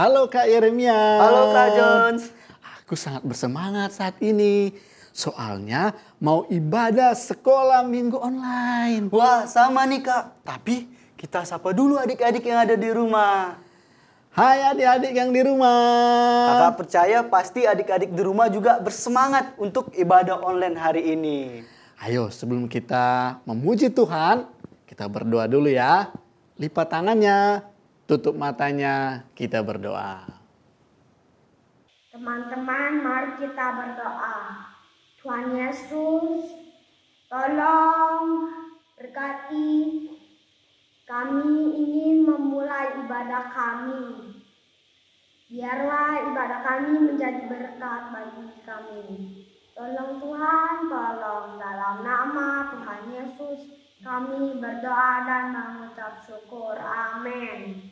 Halo Kak Yeremia. Halo Kak Jones. Aku sangat bersemangat saat ini. Soalnya mau ibadah sekolah minggu online. Wah, sama nih Kak. Tapi kita sapa dulu adik-adik yang ada di rumah. Hai adik-adik yang di rumah. Kakak percaya pasti adik-adik di rumah juga bersemangat untuk ibadah online hari ini. Ayo sebelum kita memuji Tuhan, kita berdoa dulu ya. Lipat tangannya, tutup matanya, kita berdoa. Teman-teman, mari kita berdoa. Tuhan Yesus, tolong berkati kami ingin memulai ibadah kami. Biarlah ibadah kami menjadi berkat bagi kami. Tolong Tuhan, tolong dalam nama Tuhan Yesus kami berdoa dan mengucap syukur. Amin.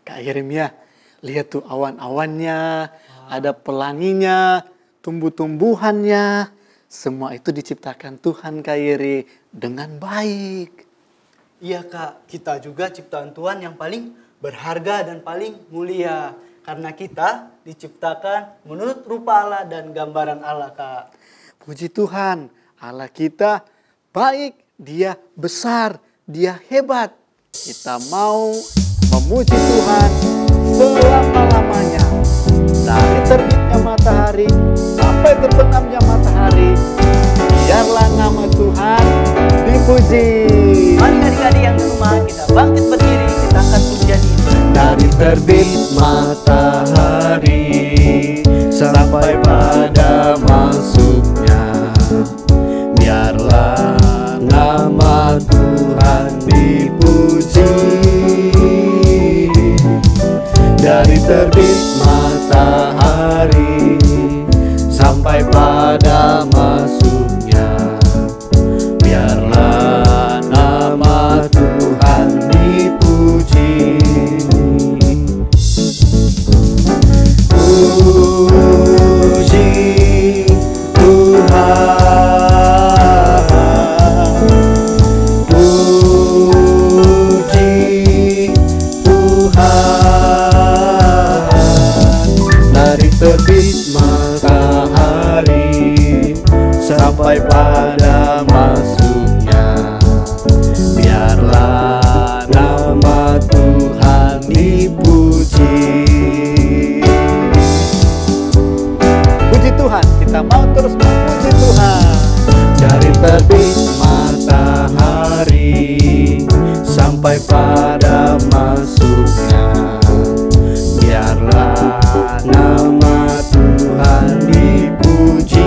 Kak Yeremia, lihat tuh awan-awannya, ada pelanginya, tumbuh-tumbuhannya. Semua itu diciptakan Tuhan Kak Yeri dengan baik. Iya Kak, kita juga ciptaan Tuhan yang paling berharga dan paling mulia. Karena kita diciptakan menurut rupa Allah dan gambaran Allah Kak. Puji Tuhan, Allah kita baik, Dia besar, Dia hebat. Kita mau memuji Tuhan selama-lamanya. Dari terbitnya matahari sampai terbenamnya matahari, biarlah nama Tuhan dipuji. Mari adik-adik yang di rumah kita bangkit berdiri, kita angkat pujian ini. Dari terbit matahari sampai pada masuknya, biarlah nama Tuhan dipuji. Dari terbit matahari sampai pada masuknya, biarlah nama Tuhan dipuji. Puji Tuhan, puji Tuhan. Dari terbit matahari sampai pada masuknya, biarlah nama Tuhan dipuji. Puji Tuhan, kita mau terus memuji Tuhan. Dari terbit matahari sampai pada masuknya, biarlah nama Tuhan dipuji.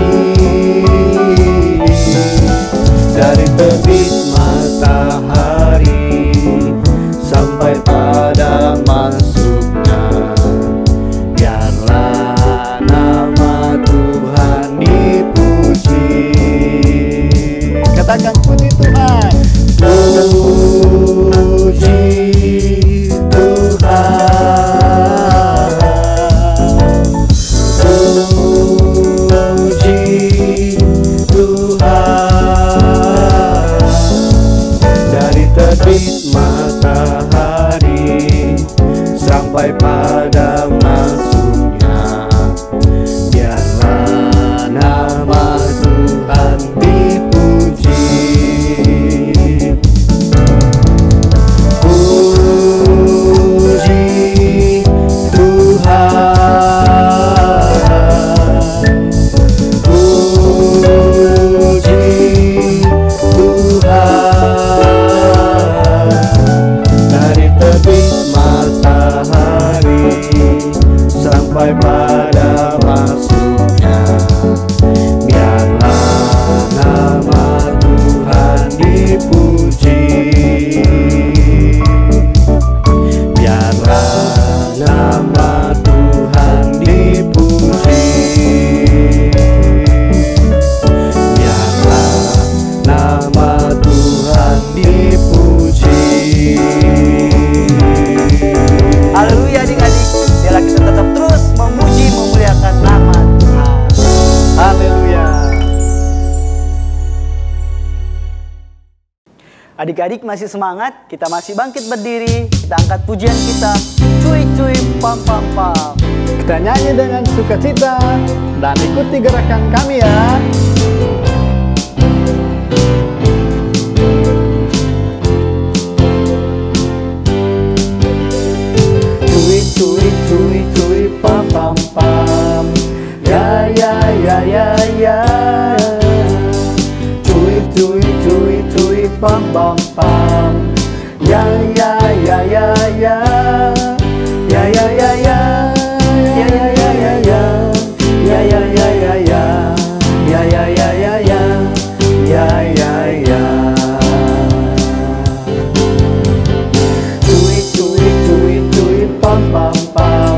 Dari terbit matahari sampai pada masuknya, biarlah nama Tuhan dipuji. Katakan puji Tuhan. Puji Tuhan, puji Tuhan. Dari terbit matahari sampai pada masuknya, biarlah nama Tuhan dipuji. Puji Tuhan, puji Tuhan. Dari terbit matahari sampai pada masuknya, biarlah nama Tuhan dipuji. Biarlah nama Tuhan dipuji. Biarlah nama Tuhan dipuji. Haleluya adik-adik, biarlah kita tetap terus memuji memuliakan nama Tuhan. Haleluya. Adik-adik masih semangat, kita masih bangkit berdiri, kita angkat pujian kita. cuy cuy pam pam pam. Kita nyanyi dengan sukacita dan ikuti gerakan kami ya. Cuy cuy cuy cuy pam pam pam. Ya ya ya ya ya. Cuy cuy cuy cuy pam pam pam. Ya ya ya ya ya. Ya ya ya ya. Ya ya ya ya ya. Ya ya ya ya ya. Ya ya ya ya ya. Ya ya ya. Cuy cuy cuy cuy pam pam pam.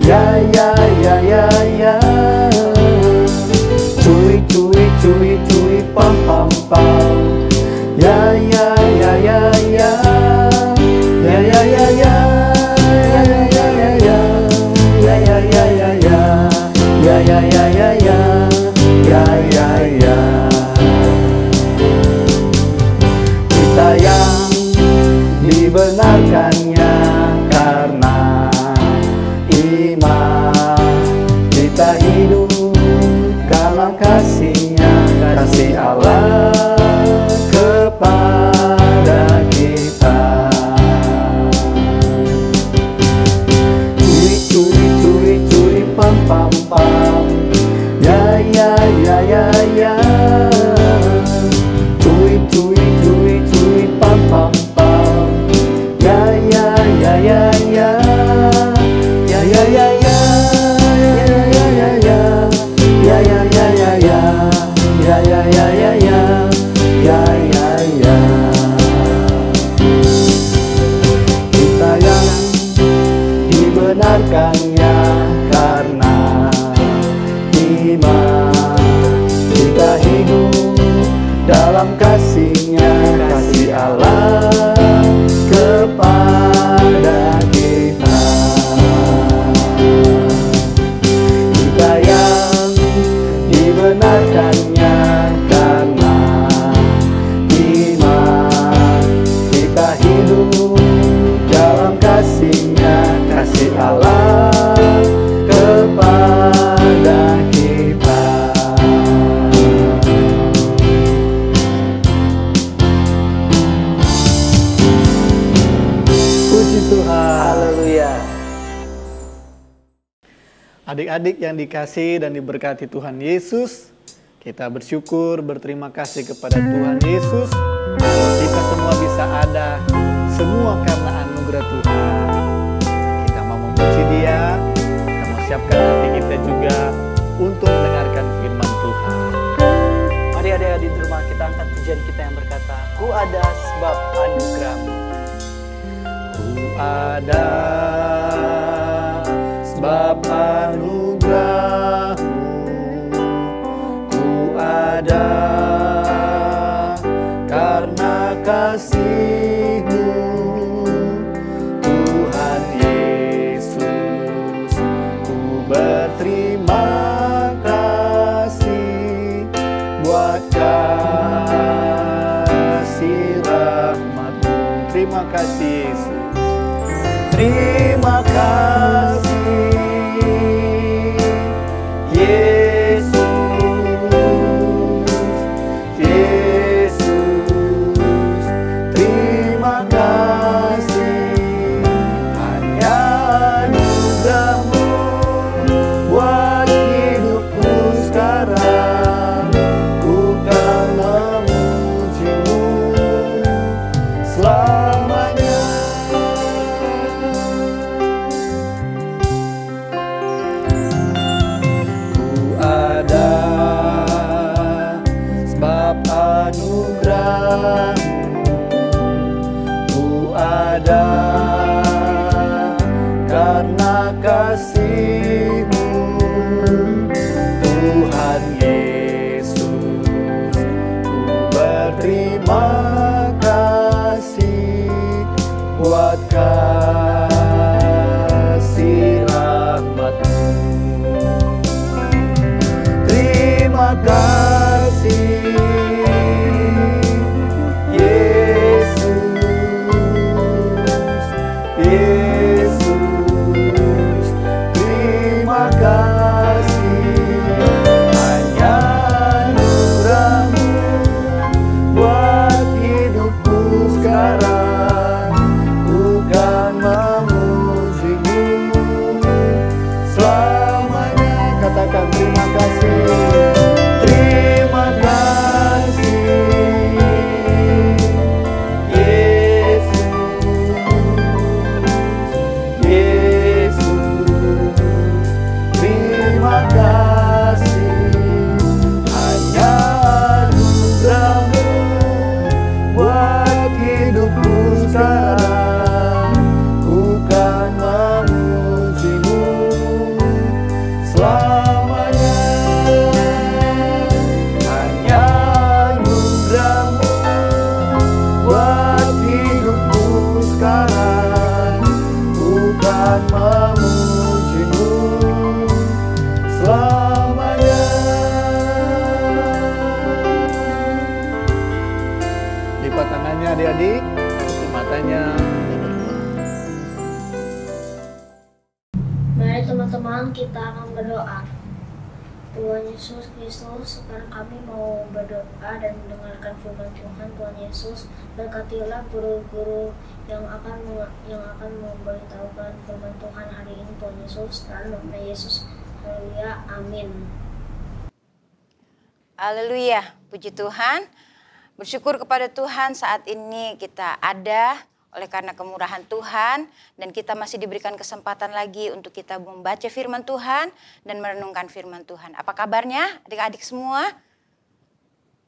Ya ya ya ya ya. Cuy cuy cuy cuy pam pam pam. Ya ya ya ya ya. Ya ya ya ya. Ya ya ya ya ya. Ya ya ya ya ya. Ya ya ya ya ya. Ya ya ya. Kita yang dibenarkannya karena iman, kita hidup dalam kasih-Nya, kasih Allah kepada kita. Cuy cuy cuy cuy pam pam pam. Ya ya ya ya ya. Cuy cuy cuy cuy pam pam pam. Ya ya ya ya ya. Ya ya ya ya. Ya ya ya ya. Ya ya ya ya ya. Ya ya ya ya ya. Ya ya ya. Kita yang dibenarkannya karena iman, kita hidup dalam kasih-Nya, kasih Allah kepada kita. Kita yang dibenarkannya karena iman, kita hidup dalam kasih-Nya, kasih Allah kepada kita. Puji Tuhan. Haleluya. Adik-adik yang dikasihi dan diberkati Tuhan Yesus, kita bersyukur, berterima kasih kepada Tuhan Yesus. Kita semua bisa ada, semua karena anugerah Tuhan. Kita mau memuji Dia, kita mau siapkan hati kita juga untuk mendengarkan firman Tuhan. Mari adik-adik di rumah kita angkat pujian kita yang berkata, Ku ada sebab anugerah-Mu. Ku ada sebab anugerah-Mu, ku ada karena kasih-Mu, Tuhan Yesus. Ku berterima kasih buat kasih rahmat-Mu. Terima kasih Yesus. Terima kasih Yesus, Yesus. Terima kasih, hanya anugerah-Mu buat hidupku sekarang. Ku kan memuji-Mu selamanya. Ada sebab anugerah-Mu, ku ada karena kasih-Mu, Tuhan Yesus. Ku berterima kasih buat kasih rahmat-Mu. Terima kasih Yesus, Yesus. adik-adik, tutup matanya, kita berdoa. Mari teman-teman kita akan berdoa. Tuhan Yesus Kristus, sekarang kami mau berdoa dan mendengarkan firman Tuhan. Tuhan Yesus, berkatilah guru-guru yang akan memberitahukan firman Tuhan hari ini. Tuhan Yesus, dalam nama Yesus, haleluya, amin. Haleluya, puji Tuhan. Bersyukur kepada Tuhan saat ini kita ada oleh karena kemurahan Tuhan. Dan kita masih diberikan kesempatan lagi untuk kita membaca firman Tuhan dan merenungkan firman Tuhan. Apa kabarnya adik-adik semua?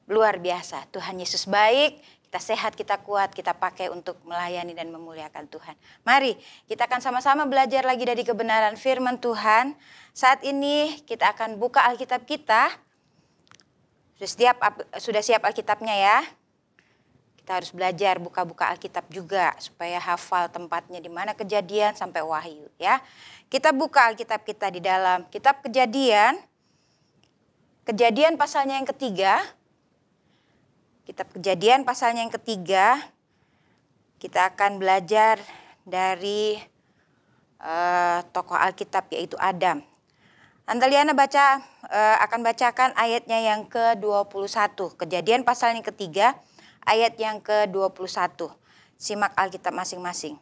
Luar biasa, Tuhan Yesus baik. Kita sehat, kita kuat, kita pakai untuk melayani dan memuliakan Tuhan. Mari kita akan sama-sama belajar lagi dari kebenaran firman Tuhan. Saat ini kita akan buka Alkitab kita. Sudah siap Alkitabnya ya? Kita harus belajar buka-buka Alkitab juga supaya hafal tempatnya di mana Kejadian sampai Wahyu ya. Kita buka Alkitab kita di dalam kitab Kejadian. Kejadian pasalnya yang ketiga. Kitab Kejadian pasalnya yang ketiga. Kita akan belajar dari tokoh Alkitab yaitu Adam. Antaliana akan bacakan ayatnya yang ke-21. Kejadian pasal yang ketiga, ayat yang ke-21. Simak Alkitab masing-masing.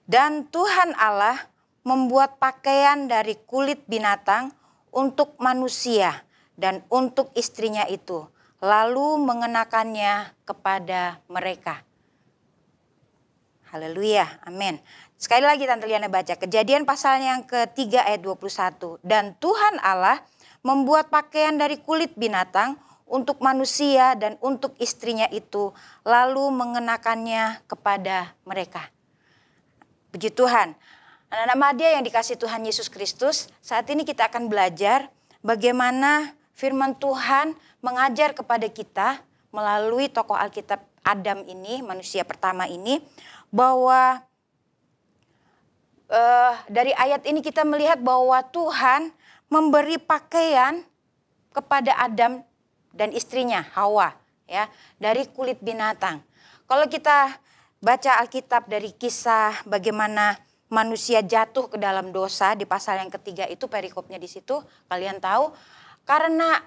Dan Tuhan Allah membuat pakaian dari kulit binatang untuk manusia dan untuk istrinya itu, lalu mengenakannya kepada mereka. Haleluya, amin. Sekali lagi Tante Liana baca Kejadian pasal yang ketiga ayat 21. Dan Tuhan Allah membuat pakaian dari kulit binatang untuk manusia dan untuk istrinya itu, lalu mengenakannya kepada mereka. Puji Tuhan. Anak-anak Madya yang dikasihi Tuhan Yesus Kristus, saat ini kita akan belajar bagaimana firman Tuhan mengajar kepada kita melalui tokoh Alkitab Adam ini, manusia pertama ini, bahwa dari ayat ini kita melihat bahwa Tuhan memberi pakaian kepada Adam dan istrinya Hawa ya, dari kulit binatang. Kalau kita baca Alkitab dari kisah bagaimana manusia jatuh ke dalam dosa di pasal yang ketiga itu, perikopnya di situ kalian tahu, karena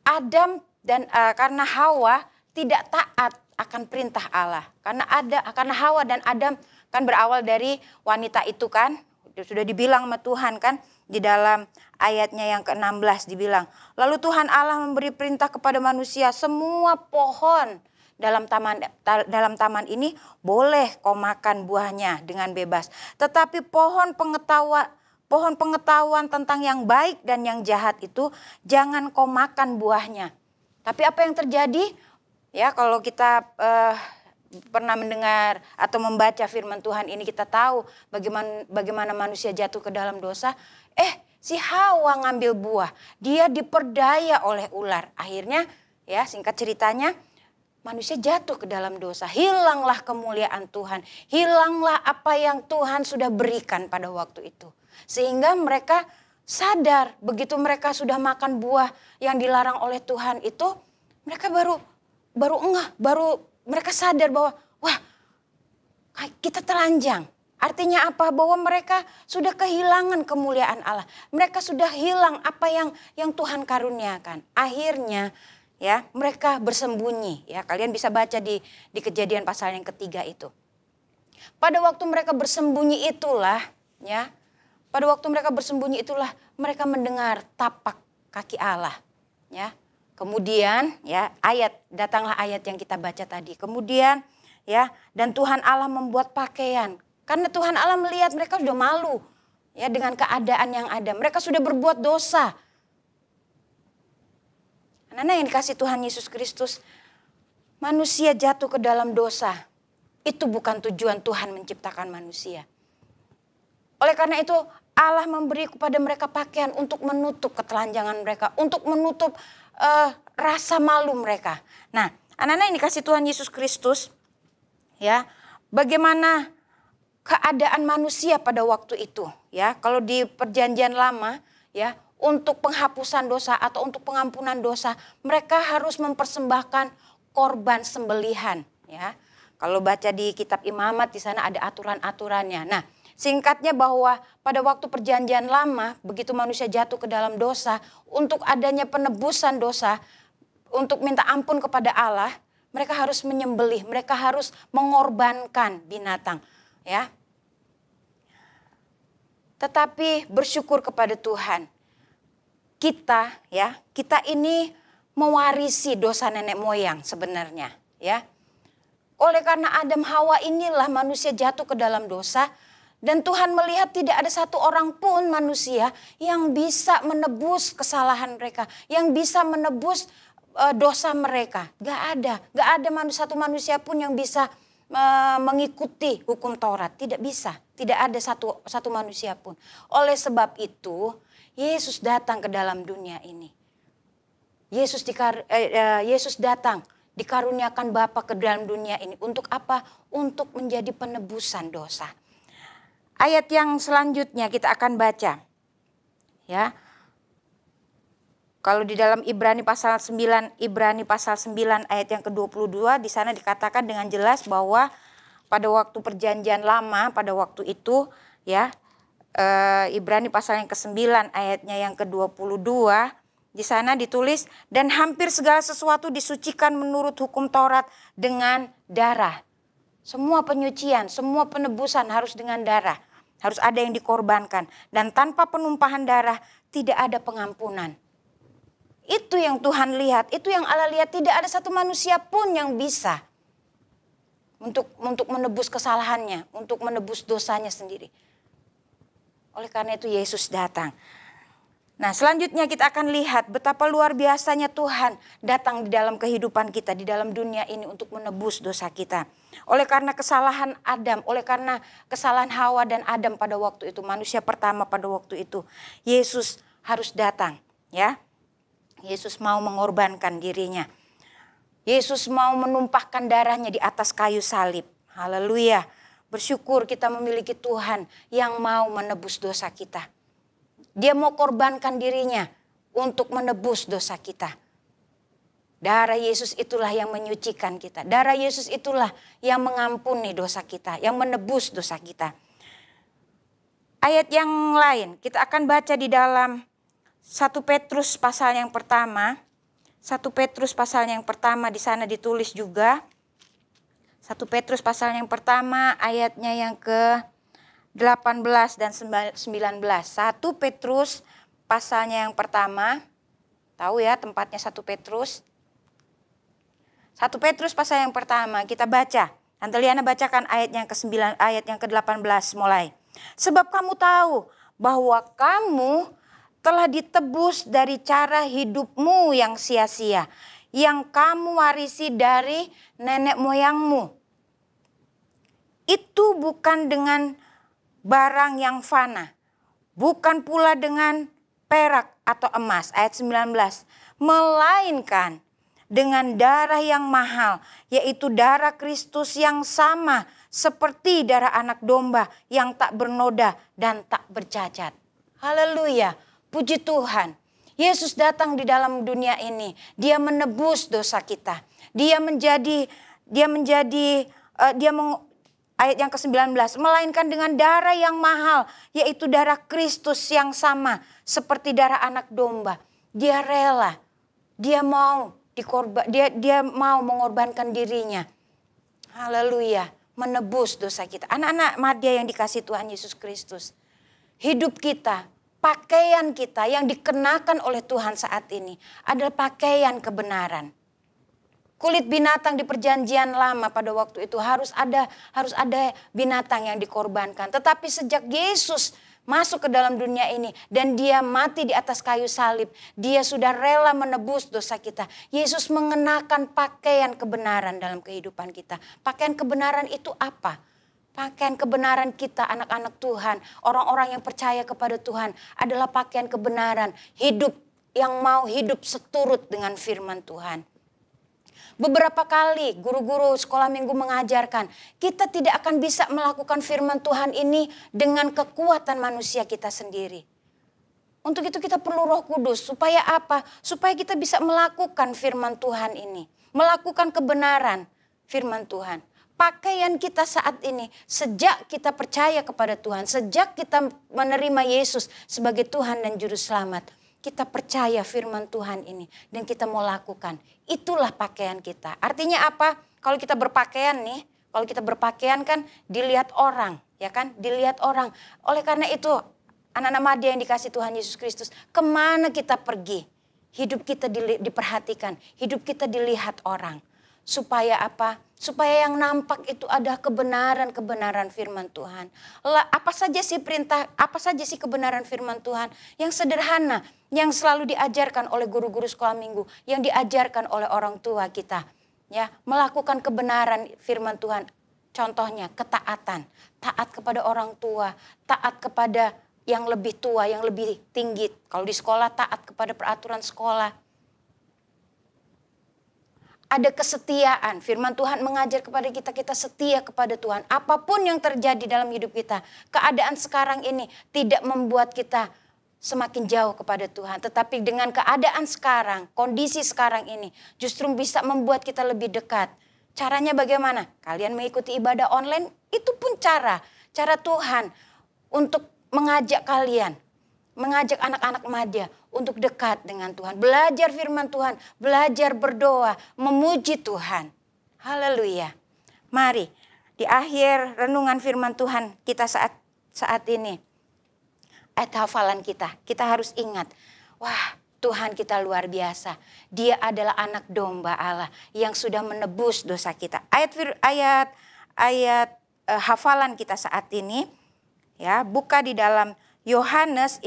Adam dan karena Hawa tidak taat akan perintah Allah. Karena Hawa dan Adam kan berawal dari wanita itu kan. Sudah dibilang sama Tuhan kan. Di dalam ayatnya yang ke-16 dibilang. Lalu Tuhan Allah memberi perintah kepada manusia. Semua pohon dalam taman ini boleh kau makan buahnya dengan bebas. Tetapi pohon pengetahuan tentang yang baik dan yang jahat itu jangan kau makan buahnya. Tapi apa yang terjadi? Ya, kalau kita pernah mendengar atau membaca firman Tuhan ini, kita tahu bagaimana manusia jatuh ke dalam dosa. Si Hawa ngambil buah, dia diperdaya oleh ular. Akhirnya ya, singkat ceritanya, manusia jatuh ke dalam dosa. Hilanglah kemuliaan Tuhan, hilanglah apa yang Tuhan sudah berikan pada waktu itu. Sehingga mereka sadar begitu mereka sudah makan buah yang dilarang oleh Tuhan itu, mereka baru mereka sadar bahwa wah, kita telanjang. Artinya apa? Bahwa mereka sudah kehilangan kemuliaan Allah. Mereka sudah hilang apa yang Tuhan karuniakan. Akhirnya ya, mereka bersembunyi. Ya, kalian bisa baca di Kejadian pasal yang ketiga itu. Pada waktu mereka bersembunyi itulah ya, pada waktu mereka bersembunyi itulah mereka mendengar tapak kaki Allah. Ya. Kemudian ya datanglah ayat yang kita baca tadi. Kemudian ya, dan Tuhan Allah membuat pakaian. Karena Tuhan Allah melihat mereka sudah malu ya dengan keadaan yang ada. Mereka sudah berbuat dosa. Anak-anak yang dikasih Tuhan Yesus Kristus, manusia jatuh ke dalam dosa. Itu bukan tujuan Tuhan menciptakan manusia. Oleh karena itu Allah memberi kepada mereka pakaian untuk menutup ketelanjangan mereka. Untuk menutup rasa malu mereka. Nah, anak-anak yang dikasih Tuhan Yesus Kristus, ya, bagaimana keadaan manusia pada waktu itu, ya? Kalau di Perjanjian Lama, ya, untuk penghapusan dosa atau untuk pengampunan dosa, mereka harus mempersembahkan korban sembelihan, ya. Kalau baca di kitab Imamat di sana ada aturan-aturannya. Nah, singkatnya bahwa pada waktu Perjanjian Lama, begitu manusia jatuh ke dalam dosa, untuk adanya penebusan dosa, untuk minta ampun kepada Allah, mereka harus menyembelih, mereka harus mengorbankan binatang, ya. Tetapi bersyukur kepada Tuhan, kita ini mewarisi dosa nenek moyang sebenarnya, ya. Oleh karena Adam Hawa inilah manusia jatuh ke dalam dosa, dan Tuhan melihat tidak ada satu orang pun manusia yang bisa menebus kesalahan mereka, yang bisa menebus dosa mereka. Gak ada satu manusia pun yang bisa mengikuti hukum Taurat, tidak bisa, tidak ada satu manusia pun. Oleh sebab itu Yesus datang ke dalam dunia ini. Yesus datang dikaruniakan Bapa ke dalam dunia ini untuk apa? Untuk menjadi penebusan dosa. Ayat yang selanjutnya kita akan baca. Ya. Kalau di dalam Ibrani pasal 9 ayat yang ke-22 di sana dikatakan dengan jelas bahwa pada waktu Perjanjian Lama, pada waktu itu ya, Ibrani pasal yang ke-9 ayatnya yang ke-22 di sana ditulis, dan hampir segala sesuatu disucikan menurut hukum Taurat dengan darah. Semua penyucian, semua penebusan harus dengan darah. Harus ada yang dikorbankan. Dan tanpa penumpahan darah tidak ada pengampunan. Itu yang Tuhan lihat, itu yang Allah lihat. Tidak ada satu manusia pun yang bisa untuk menebus kesalahannya, untuk menebus dosanya sendiri. Oleh karena itu Yesus datang. Nah, selanjutnya kita akan lihat betapa luar biasanya Tuhan datang di dalam kehidupan kita, di dalam dunia ini untuk menebus dosa kita. Oleh karena kesalahan Adam, oleh karena kesalahan Hawa dan Adam pada waktu itu, manusia pertama pada waktu itu, Yesus harus datang, ya. Yesus mau mengorbankan dirinya. Yesus mau menumpahkan darahnya di atas kayu salib. Haleluya. Bersyukur kita memiliki Tuhan yang mau menebus dosa kita. Dia mau korbankan dirinya untuk menebus dosa kita. Darah Yesus itulah yang menyucikan kita. Darah Yesus itulah yang mengampuni dosa kita, yang menebus dosa kita. Ayat yang lain kita akan baca di dalam 1 Petrus pasal yang pertama. 1 Petrus pasal yang pertama di sana ditulis juga. 1 Petrus pasal yang pertama ayatnya yang ke-18 dan 19. 1 Petrus pasalnya yang pertama. Tahu ya tempatnya 1 Petrus. 1 Petrus pasal yang pertama kita baca. Tante Liana bacakan ayat yang ke-9, ayat yang ke-18 mulai. Sebab kamu tahu bahwa kamu telah ditebus dari cara hidupmu yang sia-sia, yang kamu warisi dari nenek moyangmu. Itu bukan dengan barang yang fana, bukan pula dengan perak atau emas, ayat 19, melainkan dengan darah yang mahal, yaitu darah Kristus yang sama seperti darah anak domba yang tak bernoda dan tak bercacat. Haleluya, puji Tuhan. Yesus datang di dalam dunia ini, dia menebus dosa kita. Ayat yang ke-19, melainkan dengan darah yang mahal, yaitu darah Kristus yang sama seperti darah anak domba. Dia rela, dia mau mengorbankan dirinya. Haleluya, menebus dosa kita. Anak-anak madya yang dikasih Tuhan Yesus Kristus, hidup kita, pakaian kita yang dikenakan oleh Tuhan saat ini adalah pakaian kebenaran. Kulit binatang di perjanjian lama pada waktu itu harus ada binatang yang dikorbankan. Tetapi sejak Yesus masuk ke dalam dunia ini dan dia mati di atas kayu salib, dia sudah rela menebus dosa kita. Yesus mengenakan pakaian kebenaran dalam kehidupan kita. Pakaian kebenaran itu apa? Pakaian kebenaran kita anak-anak Tuhan, orang-orang yang percaya kepada Tuhan adalah pakaian kebenaran, hidup yang mau hidup seturut dengan firman Tuhan. Beberapa kali guru-guru sekolah minggu mengajarkan, kita tidak akan bisa melakukan firman Tuhan ini dengan kekuatan manusia kita sendiri. Untuk itu kita perlu Roh Kudus, supaya apa? Supaya kita bisa melakukan firman Tuhan ini. Melakukan kebenaran firman Tuhan. Pakaian kita saat ini, sejak kita percaya kepada Tuhan, sejak kita menerima Yesus sebagai Tuhan dan Juru Selamat, kita percaya firman Tuhan ini dan kita mau lakukan. Itulah pakaian kita. Artinya apa? Kalau kita berpakaian nih, kalau kita berpakaian kan dilihat orang, ya kan? Dilihat orang. Oleh karena itu, anak-anak Madya yang dikasih Tuhan Yesus Kristus, kemana kita pergi? Hidup kita diperhatikan, hidup kita dilihat orang. Supaya apa? Supaya yang nampak itu ada kebenaran-kebenaran firman Tuhan. Apa saja sih perintah, apa saja sih kebenaran firman Tuhan? Yang sederhana, yang selalu diajarkan oleh guru-guru sekolah minggu, yang diajarkan oleh orang tua kita. Ya, melakukan kebenaran firman Tuhan. Contohnya ketaatan, taat kepada orang tua, taat kepada yang lebih tua, yang lebih tinggi. Kalau di sekolah taat kepada peraturan sekolah. Ada kesetiaan. Firman Tuhan mengajar kepada kita, kita setia kepada Tuhan. Apapun yang terjadi dalam hidup kita, keadaan sekarang ini tidak membuat kita semakin jauh kepada Tuhan. Tetapi dengan keadaan sekarang, kondisi sekarang ini justru bisa membuat kita lebih dekat. Caranya bagaimana? Kalian mengikuti ibadah online, itu pun cara Tuhan untuk mengajak kalian, mengajak anak-anak Madya untuk dekat dengan Tuhan. Belajar firman Tuhan, belajar berdoa, memuji Tuhan. Haleluya. Mari di akhir renungan firman Tuhan kita saat ini. Ayat hafalan kita harus ingat. Wah, Tuhan kita luar biasa. Dia adalah anak domba Allah yang sudah menebus dosa kita. Ayat hafalan kita saat ini ya, buka di dalam Yohanes,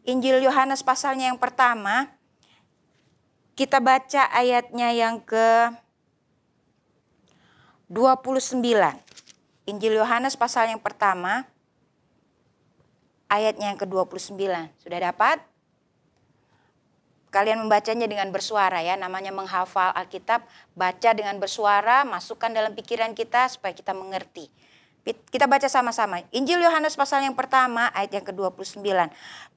Injil Yohanes pasalnya yang pertama. Kita baca ayatnya yang ke-29. Injil Yohanes pasal yang pertama, ayatnya yang ke-29. Sudah dapat? Kalian membacanya dengan bersuara ya, namanya menghafal Alkitab. Baca dengan bersuara, masukkan dalam pikiran kita supaya kita mengerti. Kita baca sama-sama. Injil Yohanes pasal yang pertama ayat yang ke-29.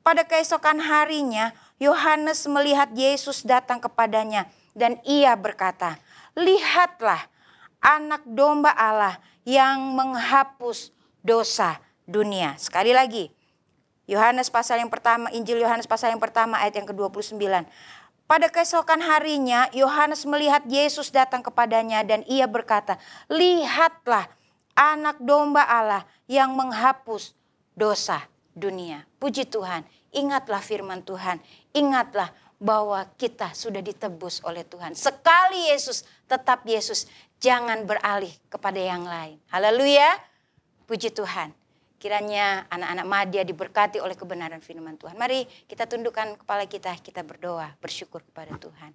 Pada keesokan harinya Yohanes melihat Yesus datang kepadanya dan ia berkata, "Lihatlah anak domba Allah yang menghapus dosa dunia." Sekali lagi. Yohanes pasal yang pertama, Injil Yohanes pasal yang pertama ayat yang ke-29. Pada keesokan harinya Yohanes melihat Yesus datang kepadanya dan ia berkata, "Lihatlah anak domba Allah yang menghapus dosa dunia." Puji Tuhan, ingatlah firman Tuhan. Ingatlah bahwa kita sudah ditebus oleh Tuhan. Sekali Yesus, tetap Yesus. Jangan beralih kepada yang lain. Haleluya. Puji Tuhan. Kiranya anak-anak Madya diberkati oleh kebenaran firman Tuhan. Mari kita tundukkan kepala kita berdoa, bersyukur kepada Tuhan.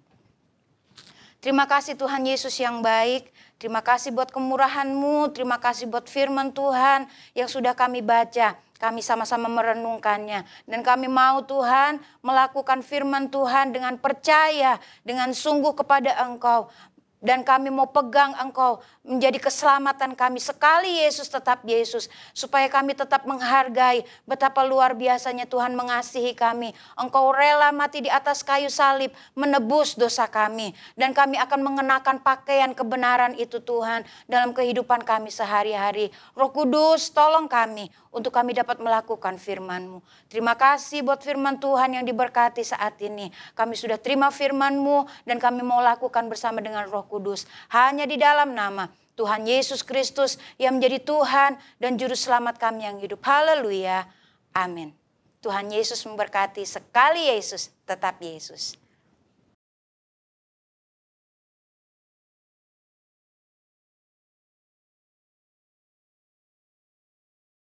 Terima kasih Tuhan Yesus yang baik. Terima kasih buat kemurahan-Mu. Terima kasih buat firman Tuhan yang sudah kami baca. Kami sama-sama merenungkannya. Dan kami mau Tuhan melakukan firman Tuhan dengan percaya, dengan sungguh kepada Engkau. Dan kami mau pegang Engkau menjadi keselamatan kami. Sekali Yesus tetap Yesus. Supaya kami tetap menghargai betapa luar biasanya Tuhan mengasihi kami. Engkau rela mati di atas kayu salib menebus dosa kami. Dan kami akan mengenakan pakaian kebenaran itu Tuhan dalam kehidupan kami sehari-hari. Roh Kudus tolong kami untuk kami dapat melakukan firman-Mu. Terima kasih buat firman Tuhan yang diberkati saat ini. Kami sudah terima firman-Mu dan kami mau lakukan bersama dengan Roh Kudus. Hanya di dalam nama Tuhan Yesus Kristus yang menjadi Tuhan dan Juru Selamat kami yang hidup. Haleluya. Amin. Tuhan Yesus memberkati. Sekali Yesus, tetap Yesus.